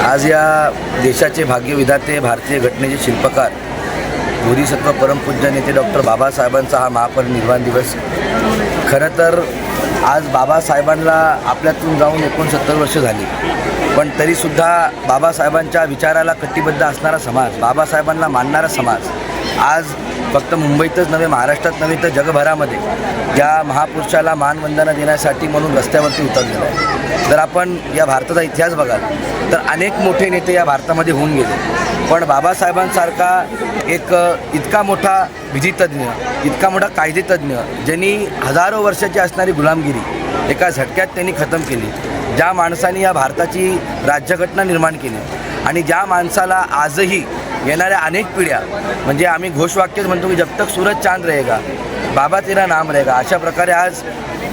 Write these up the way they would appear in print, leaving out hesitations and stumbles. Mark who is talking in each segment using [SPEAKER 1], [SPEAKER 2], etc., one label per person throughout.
[SPEAKER 1] आज या देशाचे भाग्यविधाते भारतीय घटनेचे शिल्पकार बोधिसत्व परमपूज्य नेते डॉक्टर बाबासाहेबांचा हा महापरिनिर्वाण दिवस। खरं तर आज बाबासाहेबांना आपल्यातून जाऊन 69 वर्ष झाली, पण तरीसुद्धा बाबासाहेबांच्या विचाराला कटिबद्ध असणारा समाज, बाबासाहेबांना मानणारा समाज आज फक्त मुंबईतच नव्हे, महाराष्ट्रात नव्हे तर जगभरामध्ये या महापुरुषाला मानवंदना देण्यासाठी म्हणून रस्त्यावरती उतरलेला आहे। जर आपण या भारताचा इतिहास बघाल तर अनेक मोठे नेते या भारतामध्ये होऊन गेले, पण बाबासाहेबांसारखा एक इतका मोठा विधितज्ञ, इतका मोठा कायदेतज्ञ, ज्यांनी हजारो वर्षाची असणारी गुलामगिरी एका झटक्यात त्यांनी खतम केली, ज्या माणसाने या भारताची राज्यघटना निर्माण केली आणि ज्या माणसाला आजही येणाऱ्या अनेक पिढ्या, म्हणजे आम्ही घोषवाक्यच म्हणतो की जब तक सूरज चांद रहेगा बाबा तेरा नाम रहेगा, अशा प्रकारे आज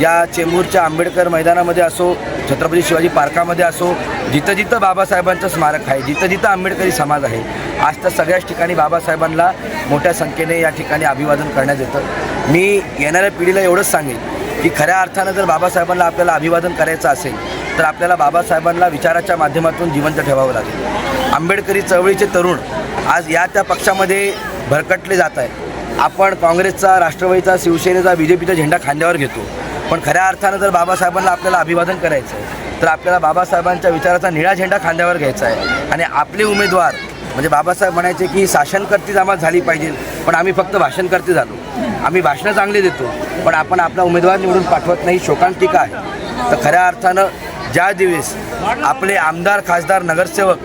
[SPEAKER 1] या चेंबूरच्या आंबेडकर मैदानामध्ये असो, छत्रपती शिवाजी पार्कामध्ये असो, जिथं जिथं बाबासाहेबांचं स्मारक आहे, जिथं जिथं आंबेडकरी समाज आहे, आज तर सगळ्याच ठिकाणी बाबासाहेबांना मोठ्या संख्येने या ठिकाणी अभिवादन करण्यात येतं। मी येणाऱ्या पिढीला एवढंच सांगेन की खऱ्या अर्थानं जर बाबासाहेबांना आपल्याला अभिवादन करायचं असेल तर आपल्याला बाबासाहेबांना विचाराच्या माध्यमातून जिवंत ठेवावं लागेल। आंबेडकरी चळवळीचे तरुण आज या त्या पक्षामध्ये भरकटले जात आहे। आपण काँग्रेसचा, राष्ट्रवादीचा, शिवसेनेचा, BJPचा झेंडा खांद्यावर घेतो, पण खऱ्या अर्थानं जर बाबासाहेबांना आपल्याला अभिवादन करायचं आहे तर आपल्याला बाबासाहेबांच्या विचाराचा निळा झेंडा खांद्यावर घ्यायचा आहे आणि आपले उमेदवार, म्हणजे बाबासाहेब म्हणायचे की शासनकर्ती जमात झाली पाहिजे, पण आम्ही फक्त भाषणकर्ते झालो। आम्ही भाषणं चांगली देतो, पण आपण आपला उमेदवार निवडून पाठवत नाही, शोकांतिका आहे। तर खऱ्या अर्थानं ज्या दिवस आपले आमदार, खासदार, नगरसेवक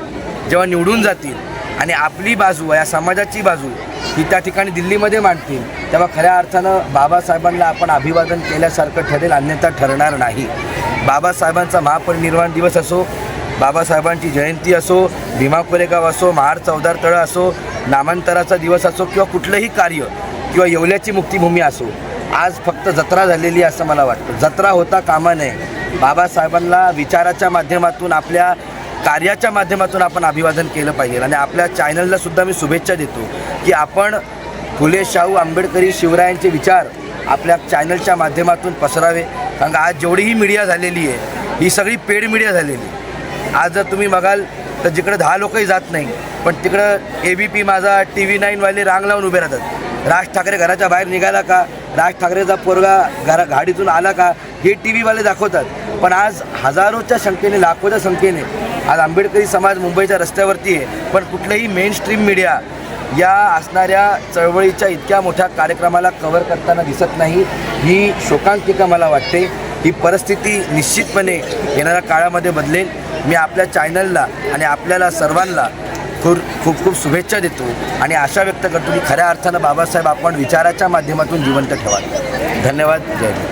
[SPEAKER 1] जेव्हा निवडून जातील आणि आपली बाजू, या समाजाची बाजू ही त्या ठिकाणी दिल्लीमध्ये मांडतील, तेव्हा खऱ्या अर्थानं बाबासाहेबांना आपण अभिवादन केल्यासारखं ठरेल, अन्यथा ठरणार नाही। बाबासाहेबांचा महापरिनिर्वाण दिवस असो, बाबासाहेबांची जयंती असो, भीमा कोरेगाव असो, महाड चौदार तळं असो, नामांतराचा दिवस असो किंवा कुठलंही कार्य किंवा येवल्याची मुक्तिभूमी असो, आज फक्त जत्रा झालेली असं मला वाटतं। जत्रा होता कामा नये। बाबासाहेबांना विचाराच्या माध्यमातून, आपल्या कार्याच्या माध्यमातून आपण अभिवादन केलं पाहिजे आणि आपल्या चॅनलला सुद्धा मी शुभेच्छा देतो की आपण फुले शाहू आंबेडकरी शिवरायांचे विचार आपल्या चॅनलच्या माध्यमातून पसरावे, कारण आज जेवढीही मीडिया झालेली आहे ही सगळी पेड मीडिया झालेली आहे। आज जर तुम्ही बघाल तर जिकडं 10 लोकही जात नाही, पण तिकडं ABP माझा, TV9 वाले रांग लावून उभे राहतात। राज ठाकरे घराच्या बाहेर निघाला का, राज ठाकरेचा पोरगा गाडीतून आला का, हे TV वाले दाखवतात, पण आज हजारोच्या संख्येने, लाखोच्या संख्येने आज आंबेडकरी समाज मुंबईच्या रस्त्यावरती आहे, पण कुठलंही मेन स्ट्रीम मीडिया या असणाऱ्या चळवळीच्या इतक्या मोठ्या कार्यक्रमाला कव्हर करताना दिसत नाही। ही शोकांतिका मला वाटते। ही परिस्थिती निश्चितपणे येणाऱ्या काळामध्ये बदलेल। मी आपल्या चॅनलला आणि आपल्याला सर्वांना खूप खूप शुभेच्छा देतो आणि आशा व्यक्त करतो की खऱ्या अर्थानं बाबासाहेब आपण विचाराच्या माध्यमातून जिवंत ठेवाल। धन्यवाद। जय हिंद।